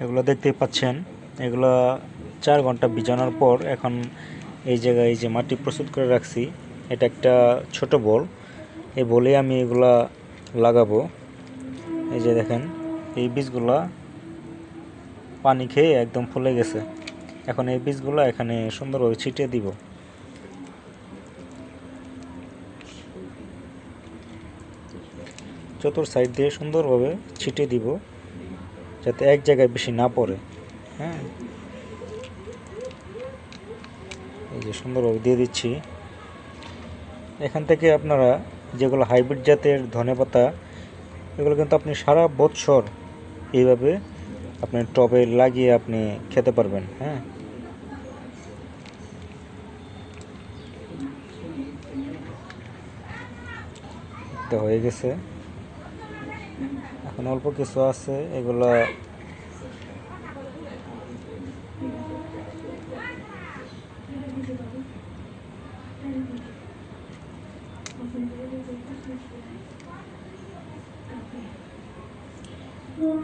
এগুলো দেখতেই পাচ্ছেন, এগুলো 4 ঘন্টা ভিজানোর পর এখন এই জায়গায় এই যে মাটি প্রস্তুত করে রাখছি, এটা একটা ছোট বল। এই বলে আমি এগুলা লাগাবো। এই যে দেখেন, এই বীজগুলা পানি খেয়ে একদম ফুলে গেছে। এখন এই বীজগুলো এখানে সুন্দরভাবে ছিটিয়ে দিব। চতুর সাইড দিয়ে সুন্দরভাবে ছিটিয়ে দিব, যাতে এক জায়গায় বেশি না পড়ে। হ্যাঁ, এই যে সুন্দরভাবে দিয়ে দিচ্ছি। এখান থেকে আপনারা যেগুলো হাইব্রিড জাতের ধনেপাতা, এগুলো কিন্তু আপনি সারা বছর এইভাবে আপনি টবে লাগিয়ে আপনি খেতে পারবেন। হ্যাঁ, তো হয়ে গেছে। এখন অল্প কিছু আছে, এগুলো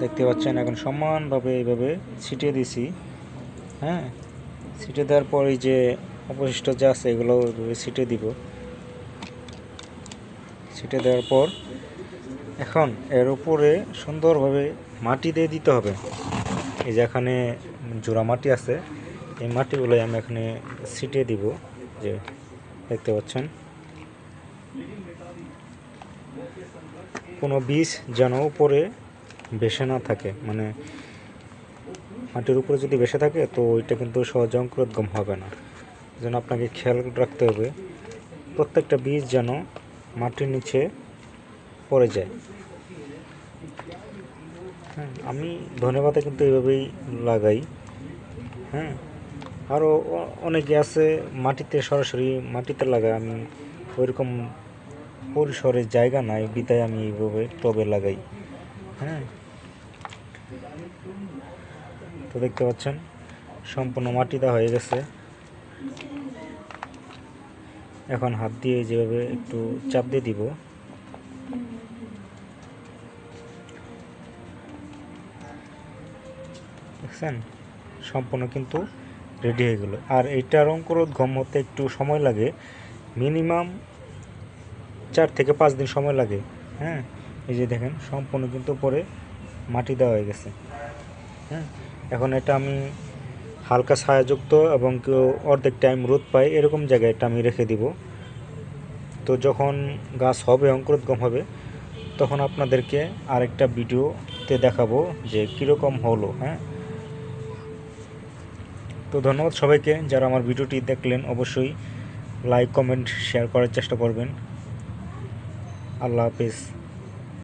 দেখতে পাচ্ছেন। এখন সমানভাবে এইভাবে ছিটিয়ে দিছি। হ্যাঁ, ছিটিয়ে দেওয়ার পর এই যে অবশিষ্ট যা আছে এগুলো ছিটিয়ে দিব। ছিটিয়ে দেওয়ার পর এখন এর উপরে সুন্দরভাবে মাটি দিয়ে দিতে হবে। এই যে এখানে জোড়া মাটি আছে, এই মাটিগুলোই আমি এখানে ছিটিয়ে দিব। যে দেখতে পাচ্ছেন, কোনো বীজ যেন উপরে ভেসে না থাকে, মানে মাটির উপরে যদি ভেসে থাকে তো ওইটা কিন্তু সহজে অঙ্কুরোদ্গম হবে না। যেন আপনাকে খেয়াল রাখতে হবে প্রত্যেকটা বীজ যেন মাটির নিচে পড়ে যায়। হ্যাঁ, আমি ধনেপাতা কিন্তু এইভাবেই লাগাই। হ্যাঁ, আরও অনেকে আছে মাটিতে সরাসরি মাটিতে লাগায়। আমি ওইরকম পরিসরের জায়গা নাই, বিধায় আমি এইভাবে টবে লাগাই। হ্যাঁ, তো দেখতে পাচ্ছেন সম্পূর্ণ মাটি দেওয়া হয়ে গেছে। এখন হাত দিয়ে যেভাবে একটু চাপ দিয়ে দিব। দেখছেন, সম্পূর্ণ কিন্তু রেডি হয়ে গেল। আর এইটার অঙ্কুরোদ্গম হতে একটু সময় লাগে, মিনিমাম 4 থেকে 5 দিন সময় লাগে। হ্যাঁ, এই যে দেখেন সম্পূর্ণ কিন্তু পরে মাটি দেওয়া হয়ে গেছে। হ্যাঁ, এখন এটা আমি হালকা ছায়াযুক্ত এবং কেউ অর্ধেক টাইম রোদ পায় এরকম জায়গায় এটা আমি রেখে দিব। তো যখন গাছ হবে, অঙ্কুরোদ্গম হবে, তখন আপনাদেরকে আরেকটা ভিডিওতে দেখাবো যে কীরকম হলো। হ্যাঁ, তো ধন্যবাদ সবাইকে যারা আমার ভিডিওটি দেখলেন। অবশ্যই লাইক, কমেন্ট, শেয়ার করার চেষ্টা করবেন। আল্লাহ হাফেজ।